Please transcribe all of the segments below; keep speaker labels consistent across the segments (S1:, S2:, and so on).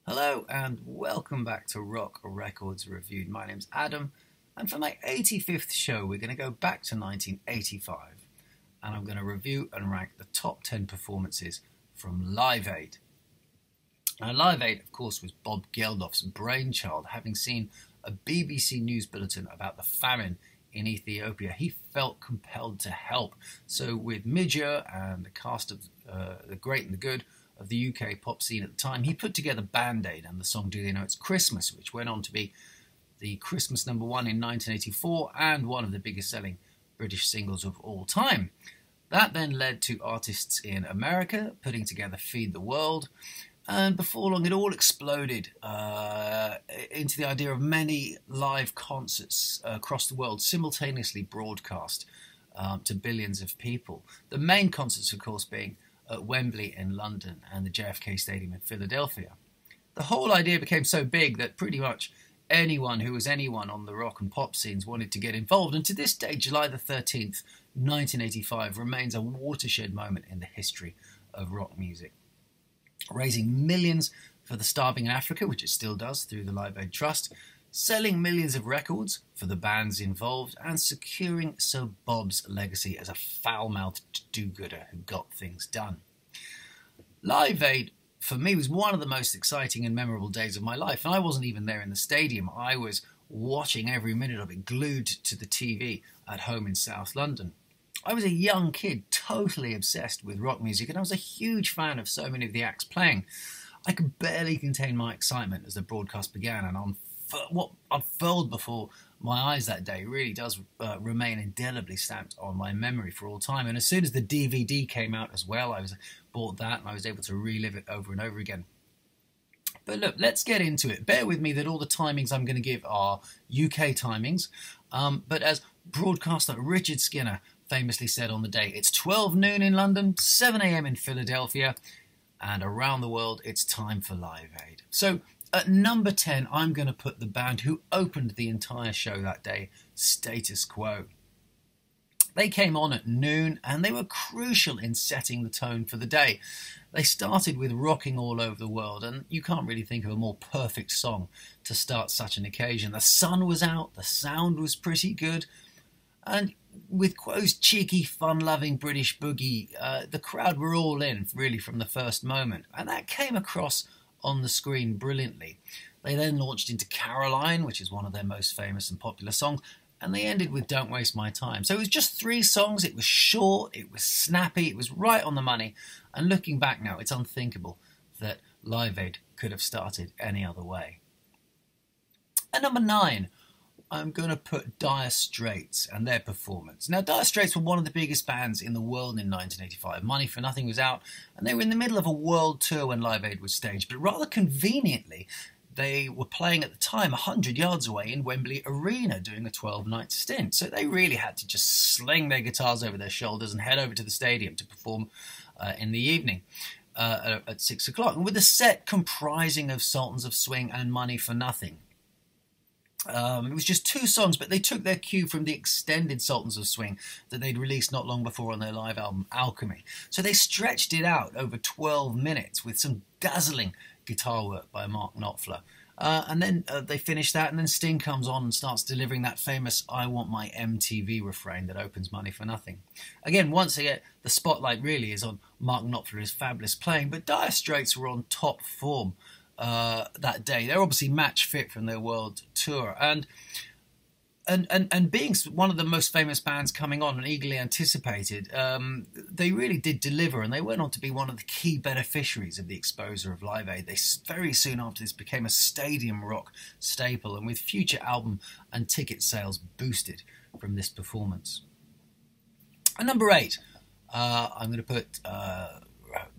S1: Hello and welcome back to Rock Records Reviewed. My name's Adam, and for my 85th show we're going to go back to 1985 and I'm going to review and rank the top 10 performances from Live Aid. Now Live Aid, of course, was Bob Geldof's brainchild. Having seen a BBC News bulletin about the famine in Ethiopia, he felt compelled to help. So with Midger and the cast of The Great and the Good of the UK pop scene at the time, he put together Band Aid and the song Do They Know It's Christmas, which went on to be the Christmas number one in 1984 and one of the biggest selling British singles of all time. That then led to artists in America putting together Feed the World, and before long it all exploded into the idea of many live concerts across the world simultaneously broadcast to billions of people. The main concerts, of course, being at Wembley in London and the JFK Stadium in Philadelphia. The whole idea became so big that pretty much anyone who was anyone on the rock and pop scenes wanted to get involved, and to this day, July the 13th, 1985 remains a watershed moment in the history of rock music. Raising millions for the starving in Africa, which it still does through the Live Aid Trust, selling millions of records for the bands involved, and securing Sir Bob's legacy as a foul-mouthed do-gooder who got things done. Live Aid, for me, was one of the most exciting and memorable days of my life, and I wasn't even there in the stadium. I was watching every minute of it, glued to the TV at home in South London. I was a young kid, totally obsessed with rock music, and I was a huge fan of so many of the acts playing. I could barely contain my excitement as the broadcast began, and what unfurled before my eyes that day really does remain indelibly stamped on my memory for all time. And as soon as the DVD came out as well, I bought that and I was able to relive it over and over again. But look, let's get into it. Bear with me that all the timings I'm going to give are UK timings, but as broadcaster Richard Skinner famously said on the day, it's 12 noon in London, 7 a.m. in Philadelphia, and around the world it's time for Live Aid. So at number 10, I'm going to put the band who opened the entire show that day, Status Quo. They came on at noon and they were crucial in setting the tone for the day. They started with Rocking All Over the World, and you can't really think of a more perfect song to start such an occasion. The sun was out, the sound was pretty good, and with Quo's cheeky, fun-loving British boogie, the crowd were all in, really, from the first moment, and that came across on the screen brilliantly. They then launched into Caroline, which is one of their most famous and popular songs, and they ended with Don't Waste My Time. So it was just 3 songs, it was short, it was snappy, it was right on the money, and looking back now, it's unthinkable that Live Aid could have started any other way. At number 9, I'm going to put Dire Straits and their performance. Now, Dire Straits were one of the biggest bands in the world in 1985. Money for Nothing was out, and they were in the middle of a world tour when Live Aid was staged. But rather conveniently, they were playing at the time 100 yards away in Wembley Arena doing a 12-night stint. So they really had to just sling their guitars over their shoulders and head over to the stadium to perform in the evening at 6 o'clock. And with a set comprising of Sultans of Swing and Money for Nothing. It was just 2 songs, but they took their cue from the extended Sultans of Swing that they'd released not long before on their live album Alchemy. So they stretched it out over 12 minutes with some dazzling guitar work by Mark Knopfler. And then they finished that, and then Sting comes on and starts delivering that famous I Want My MTV refrain that opens Money for Nothing. Again, once again, the spotlight really is on Mark Knopfler's fabulous playing, but Dire Straits were on top form that day. They're obviously match fit from their world tour, and being one of the most famous bands coming on and eagerly anticipated, they really did deliver, and they went on to be one of the key beneficiaries of the exposure of Live Aid. They very soon after this became a stadium rock staple, and with future album and ticket sales boosted from this performance. At number 8, I'm going to put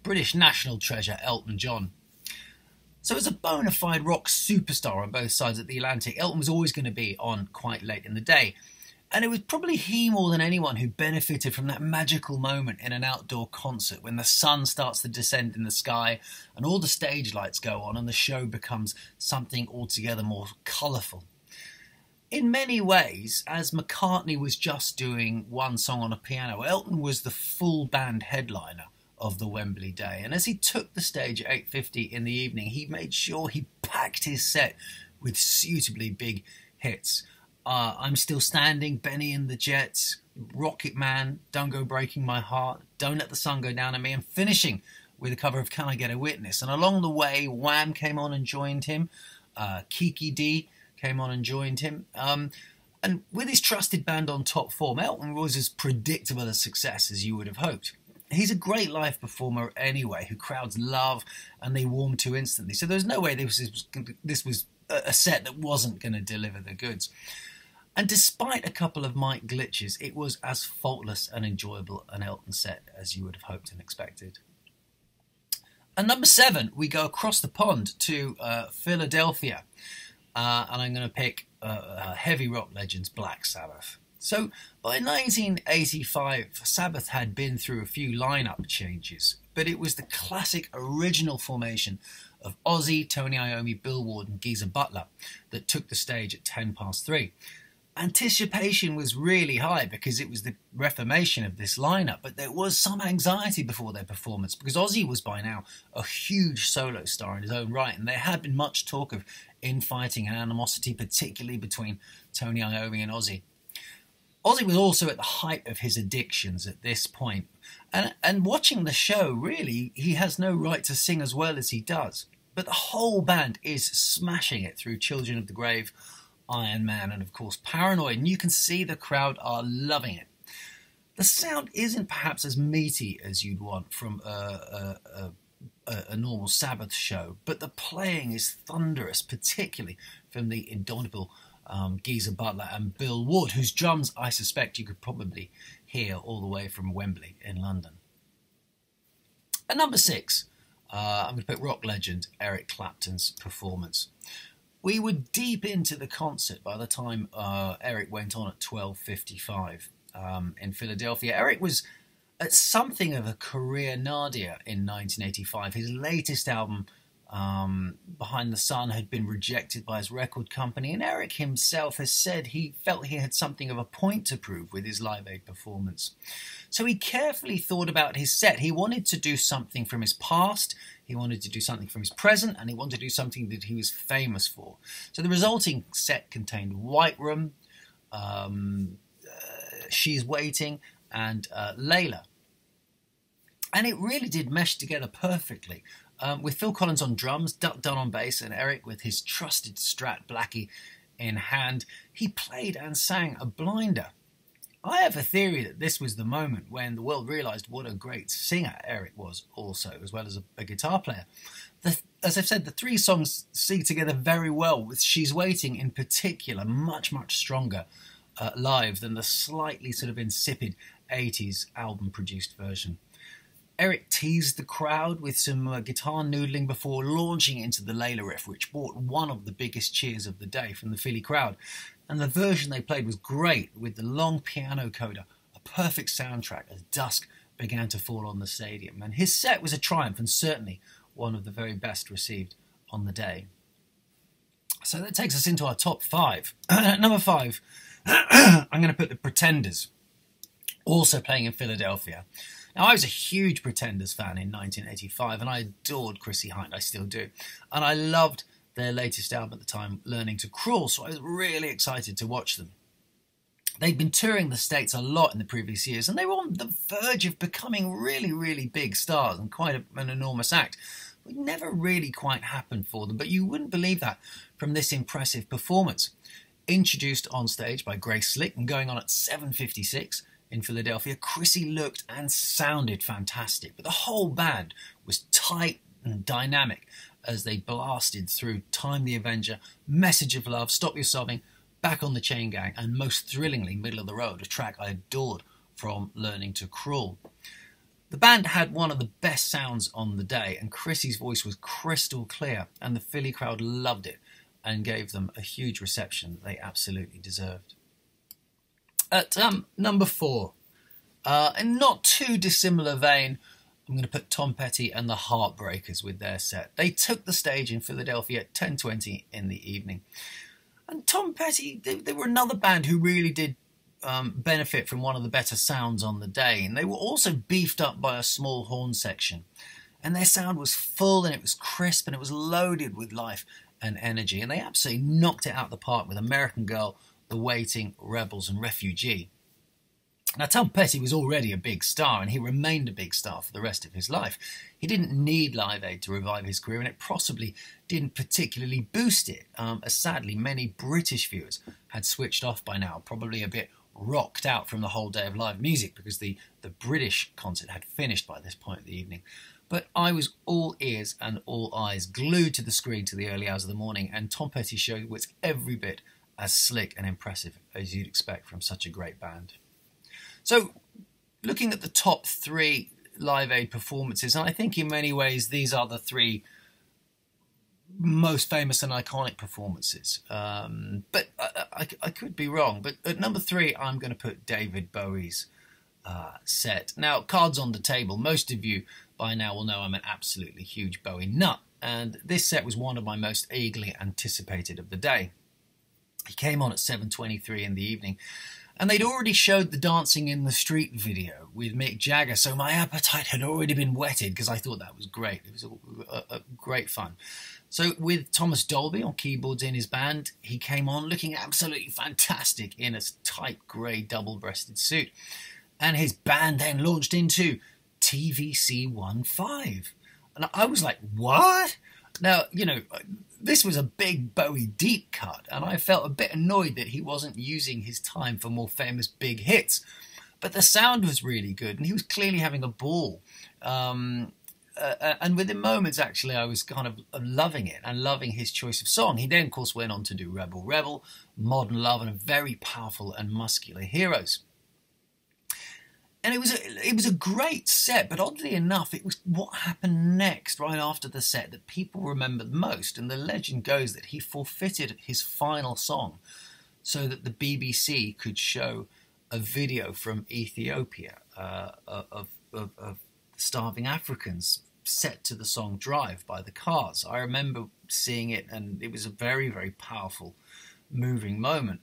S1: British national treasure Elton John. So as a bona fide rock superstar on both sides of the Atlantic, Elton was always going to be on quite late in the day. And it was probably he more than anyone who benefited from that magical moment in an outdoor concert when the sun starts to descend in the sky and all the stage lights go on and the show becomes something altogether more colourful. In many ways, as McCartney was just doing one song on a piano, Elton was the full band headliner of the Wembley day. And as he took the stage at 8:50 in the evening, he made sure he packed his set with suitably big hits. I'm Still Standing, Benny and the Jets, Rocket Man, Don't Go Breaking My Heart, Don't Let the Sun Go Down on Me, and finishing with a cover of Can I Get a Witness. And along the way, Wham came on and joined him. Kiki D came on and joined him. And with his trusted band on top form, Elton was as predictable a success as you would have hoped. He's a great live performer anyway, who crowds love and they warm to instantly. So there's no way this was a set that wasn't going to deliver the goods. And despite a couple of mic glitches, it was as faultless and enjoyable an Elton set as you would have hoped and expected. At number 7, we go across the pond to Philadelphia. And I'm going to pick heavy rock legends Black Sabbath. So by 1985, Sabbath had been through a few lineup changes, but it was the classic original formation of Ozzy, Tony Iommi, Bill Ward and Geezer Butler that took the stage at 3:10. Anticipation was really high because it was the reformation of this lineup, but there was some anxiety before their performance because Ozzy was by now a huge solo star in his own right, and there had been much talk of infighting and animosity, particularly between Tony Iommi and Ozzy. Ozzy was also at the height of his addictions at this point, and watching the show, really, he has no right to sing as well as he does. But the whole band is smashing it through Children of the Grave, Iron Man, and of course Paranoid, and you can see the crowd are loving it. The sound isn't perhaps as meaty as you'd want from a normal Sabbath show, but the playing is thunderous, particularly from the indomitable Geezer Butler and Bill Ward, whose drums I suspect you could probably hear all the way from Wembley in London. At number 6, I'm going to put rock legend Eric Clapton's performance. We were deep into the concert by the time Eric went on at 12:55 in Philadelphia. Eric was at something of a career nadir in 1985. His latest album, Behind the Sun, had been rejected by his record company, and Eric himself has said he felt he had something of a point to prove with his Live Aid performance. So he carefully thought about his set. He wanted to do something from his past, he wanted to do something from his present, and he wanted to do something that he was famous for. So the resulting set contained White Room, She's Waiting, and Layla. And it really did mesh together perfectly, with Phil Collins on drums, Duck Dunn on bass, and Eric with his trusted Strat Blackie in hand. He played and sang a blinder. I have a theory that this was the moment when the world realised what a great singer Eric was also, as well as a guitar player. As I've said, the three songs sing together very well, with She's Waiting in particular much, much stronger live than the slightly sort of insipid 80s album-produced version. Eric teased the crowd with some guitar noodling before launching into the Layla riff, which brought one of the biggest cheers of the day from the Philly crowd. And the version they played was great, with the long piano coda, a perfect soundtrack as dusk began to fall on the stadium. And his set was a triumph, and certainly one of the very best received on the day. So that takes us into our top 5. Number 5, I'm going to put the Pretenders, also playing in Philadelphia. Now, I was a huge Pretenders fan in 1985, and I adored Chrissie Hynde, I still do. And I loved their latest album at the time, Learning to Crawl, so I was really excited to watch them. They'd been touring the States a lot in the previous years, and they were on the verge of becoming really, really big stars and quite an enormous act. It never really quite happened for them, but you wouldn't believe that from this impressive performance. Introduced on stage by Grace Slick and going on at 7:56 in Philadelphia, Chrissie looked and sounded fantastic, but the whole band was tight and dynamic as they blasted through Time the Avenger, Message of Love, Stop Your Sobbing, Back on the Chain Gang, and most thrillingly, Middle of the Road, a track I adored from Learning to Crawl. The band had one of the best sounds on the day, and Chrissie's voice was crystal clear, and the Philly crowd loved it and gave them a huge reception they absolutely deserved. At number 4, in not too dissimilar vein, I'm going to put Tom Petty and the Heartbreakers with their set. They took the stage in Philadelphia at 10:20 in the evening. And Tom Petty, they were another band who really did benefit from one of the better sounds on the day, and they were also beefed up by a small horn section. And their sound was full, and it was crisp, and it was loaded with life and energy. And they absolutely knocked it out of the park with American Girl, The Waiting, Rebels, and Refugee. Now, Tom Petty was already a big star, and he remained a big star for the rest of his life. He didn't need Live Aid to revive his career, and it possibly didn't particularly boost it, as sadly many British viewers had switched off by now, probably a bit rocked out from the whole day of live music because the British concert had finished by this point of the evening. But I was all ears and all eyes glued to the screen to the early hours of the morning, and Tom Petty's show was every bit as slick and impressive as you'd expect from such a great band. So, looking at the top 3 Live Aid performances, and I think in many ways these are the 3 most famous and iconic performances. But I could be wrong. But at number 3, I'm going to put David Bowie's set. Now, cards on the table. Most of you by now will know I'm an absolutely huge Bowie nut, and this set was one of my most eagerly anticipated of the day. He came on at 7:23 in the evening, and they'd already showed the Dancing in the Street video with Mick Jagger, so my appetite had already been whetted because I thought that was great. It was a great fun. So with Thomas Dolby on keyboards in his band, he came on looking absolutely fantastic in a tight grey double-breasted suit. And his band then launched into TVC15. And I was like, what? Now, you know, this was a big Bowie deep cut, and I felt a bit annoyed that he wasn't using his time for more famous big hits. But the sound was really good, and he was clearly having a ball. And within moments, actually, I was kind of loving it and loving his choice of song. He then, of course, went on to do Rebel Rebel, Modern Love, and a very powerful and muscular Heroes. And it was a great set, but oddly enough, it was what happened next, right after the set, that people remembered most. And the legend goes that he forfeited his final song so that the BBC could show a video from Ethiopia of starving Africans set to the song Drive by the Cars. I remember seeing it, and it was a very, very powerful, moving moment.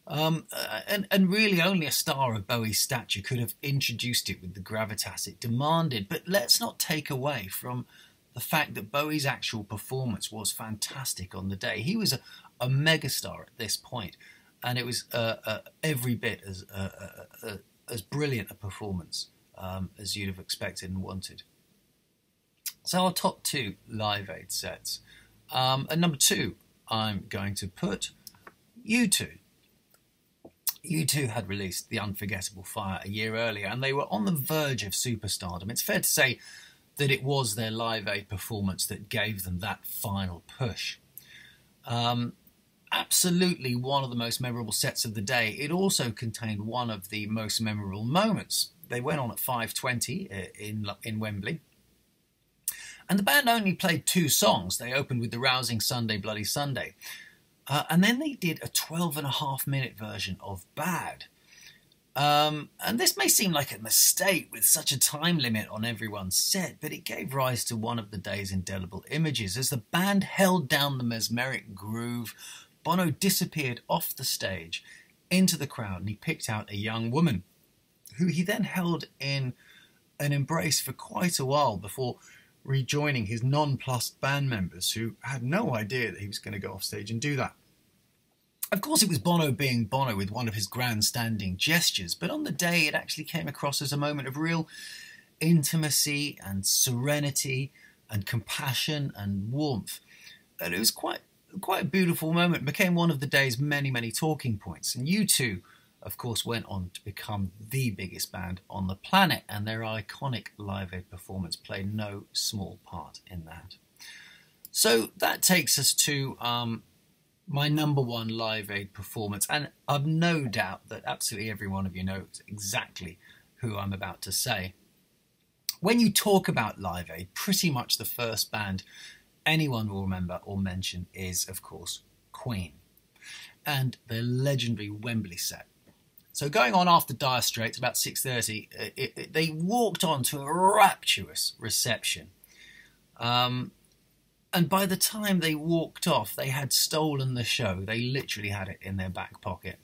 S1: And really only a star of Bowie's stature could have introduced it with the gravitas it demanded. But let's not take away from the fact that Bowie's actual performance was fantastic on the day. He was a megastar at this point, and it was every bit as brilliant a performance as you'd have expected and wanted. So our top 2 Live Aid sets. At number 2, I'm going to put U2. U2 had released The Unforgettable Fire a year earlier, and they were on the verge of superstardom. It's fair to say that it was their Live Aid performance that gave them that final push. Absolutely one of the most memorable sets of the day. It also contained one of the most memorable moments. They went on at 5:20 in Wembley. And the band only played 2 songs. They opened with the rousing Sunday Bloody Sunday. And then they did a 12.5-minute version of Bad. And this may seem like a mistake with such a time limit on everyone's set, but it gave rise to one of the day's indelible images. As the band held down the mesmeric groove, Bono disappeared off the stage into the crowd, and he picked out a young woman, who he then held in an embrace for quite a while before rejoining his nonplussed band members, who had no idea that he was going to go off stage and do that. Of course, it was Bono being Bono with one of his grandstanding gestures, but on the day it actually came across as a moment of real intimacy and serenity and compassion and warmth. And it was quite a beautiful moment. It became one of the day's many, many talking points. And U2, of course, went on to become the biggest band on the planet, and their iconic Live Aid performance played no small part in that. So that takes us to my number 1 Live Aid performance, and I've no doubt that absolutely every one of you knows exactly who I'm about to say. When you talk about Live Aid, pretty much the first band anyone will remember or mention is, of course, Queen, and their legendary Wembley set. So going on after Dire Straits, about 6:30, they walked on to a rapturous reception. And by the time they walked off, they had stolen the show. They literally had it in their back pocket.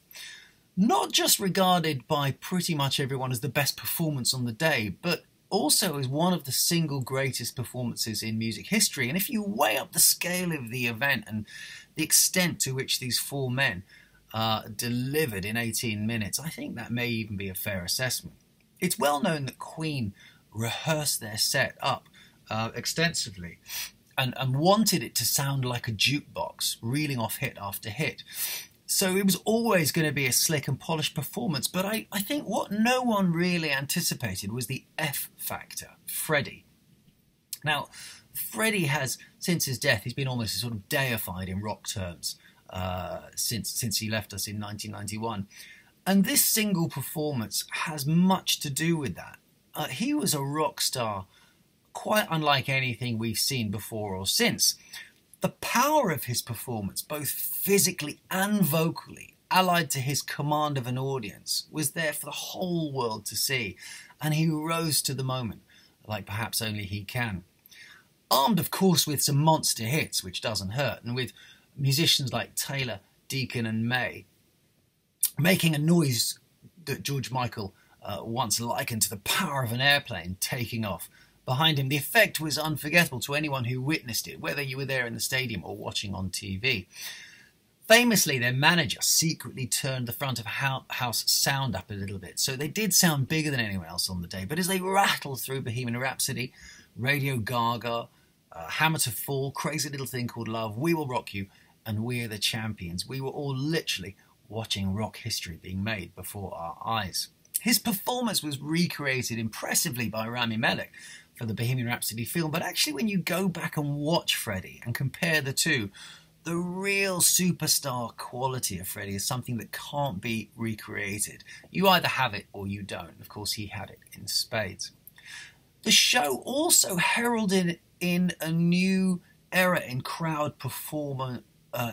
S1: not just regarded by pretty much everyone as the best performance on the day, but also as one of the single greatest performances in music history. And if you weigh up the scale of the event and the extent to which these four men delivered in 18 minutes, I think that may even be a fair assessment. It's well known that Queen rehearsed their set up extensively and wanted it to sound like a jukebox, reeling off hit after hit. So it was always going to be a slick and polished performance, but I think what no one really anticipated was the F factor, Freddie. Now, Freddie has, since his death, he's been almost sort of deified in rock terms since he left us in 1991. And this single performance has much to do with that. He was a rock star quite unlike anything we've seen before or since. The power of his performance, both physically and vocally, allied to his command of an audience, was there for the whole world to see, and he rose to the moment like perhaps only he can. Armed, of course, with some monster hits, which doesn't hurt, and with musicians like Taylor, Deacon and May making a noise that George Michael once likened to the power of an airplane taking off behind him. The effect was unforgettable to anyone who witnessed it, whether you were there in the stadium or watching on TV. Famously, their manager secretly turned the front of house sound up a little bit, so they did sound bigger than anyone else on the day. But as they rattled through Bohemian Rhapsody, Radio Gaga, Hammer to Fall, Crazy Little Thing Called Love, We Will Rock You, and We're the Champions, we were all literally watching rock history being made before our eyes. His performance was recreated impressively by Rami Malek for the Bohemian Rhapsody film, but actually when you go back and watch Freddie and compare the two, the real superstar quality of Freddie is something that can't be recreated. You either have it or you don't. Of course, he had it in spades. The show also heralded in a new era in crowd performer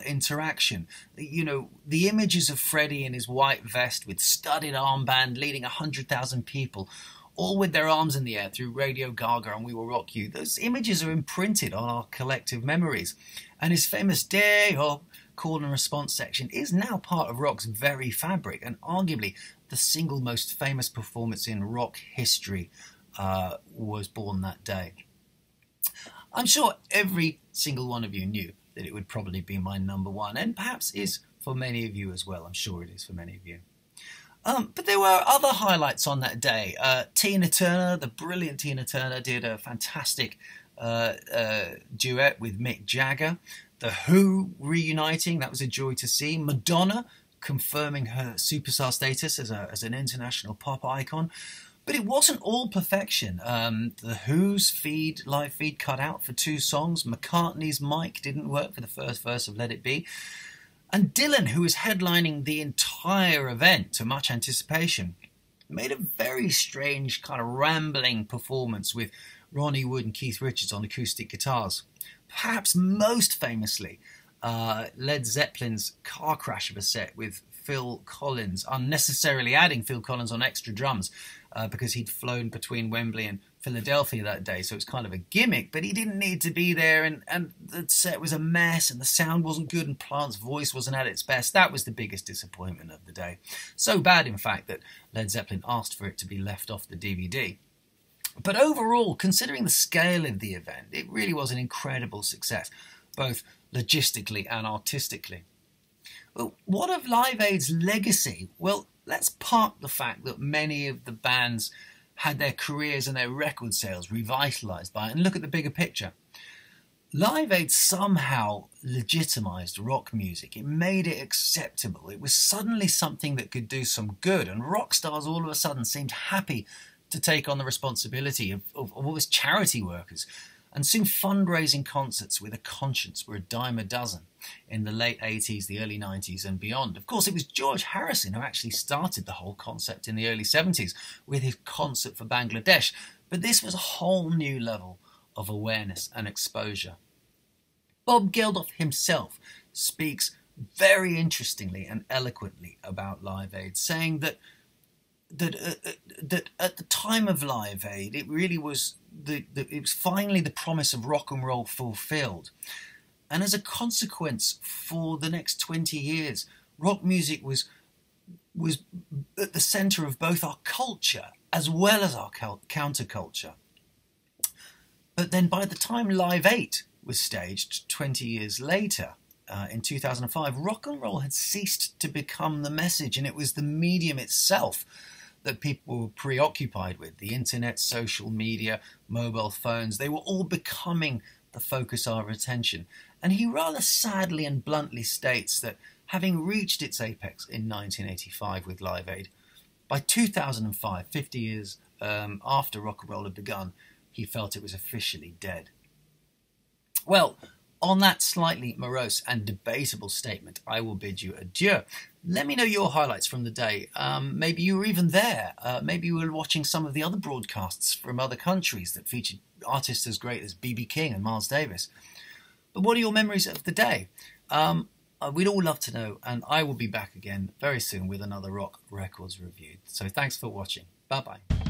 S1: interaction. You know, the images of Freddie in his white vest with studded armband leading 100,000 people, all with their arms in the air through Radio Gaga and We Will Rock You. Those images are imprinted on our collective memories. And his famous Day-O call and response section is now part of rock's very fabric, and arguably the single most famous performance in rock history was born that day. I'm sure every single one of you knew that it would probably be my number one, and perhaps is for many of you as well. I'm sure it is for many of you. But there were other highlights on that day. Tina Turner, the brilliant Tina Turner, did a fantastic duet with Mick Jagger. The Who reuniting, that was a joy to see. Madonna confirming her superstar status as an international pop icon. But it wasn't all perfection. The Who's live feed cut out for 2 songs. McCartney's mic didn't work for the first verse of Let It Be. And Dylan, who was headlining the entire event to much anticipation, made a very strange kind of rambling performance with Ronnie Wood and Keith Richards on acoustic guitars. Perhaps most famously, Led Zeppelin's car crash of a set with Phil Collins, unnecessarily adding Phil Collins on extra drums because he'd flown between Wembley and Philadelphia that day, so it's kind of a gimmick, but he didn't need to be there, and the set was a mess, and the sound wasn't good, and Plant's voice wasn't at its best. That was the biggest disappointment of the day. So bad, in fact, that Led Zeppelin asked for it to be left off the DVD. But overall, considering the scale of the event, it really was an incredible success, both logistically and artistically. Well, what of Live Aid's legacy? Well, let's park the fact that many of the bands had their careers and their record sales revitalised by it and look at the bigger picture. Live Aid somehow legitimised rock music. It made it acceptable. It was suddenly something that could do some good, and rock stars all of a sudden seemed happy to take on the responsibility of almost charity workers. And soon fundraising concerts with a conscience were a dime a dozen in the late 80s, the early 90s and beyond. Of course, it was George Harrison who actually started the whole concept in the early 70s with his concert for Bangladesh. But this was a whole new level of awareness and exposure. Bob Geldof himself speaks very interestingly and eloquently about Live Aid, saying that at the time of Live Aid, it really was it was finally the promise of rock and roll fulfilled. And as a consequence, for the next 20 years, rock music was was at the centre of both our culture as well as our counterculture. But then by the time Live 8 was staged 20 years later, in 2005, rock and roll had ceased to become the message, and it was the medium itself that people were preoccupied with. The internet, social media, mobile phones, they were all becoming the focus of our attention. And he rather sadly and bluntly states that having reached its apex in 1985 with Live Aid, by 2005, 50 years after rock and roll had begun, he felt it was officially dead. Well, on that slightly morose and debatable statement, I will bid you adieu. Let me know your highlights from the day. Maybe you were even there. Maybe you were watching some of the other broadcasts from other countries that featured artists as great as B.B. King and Miles Davis. But what are your memories of the day? We'd all love to know, and I will be back again very soon with another Rock Records review. So thanks for watching. Bye-bye.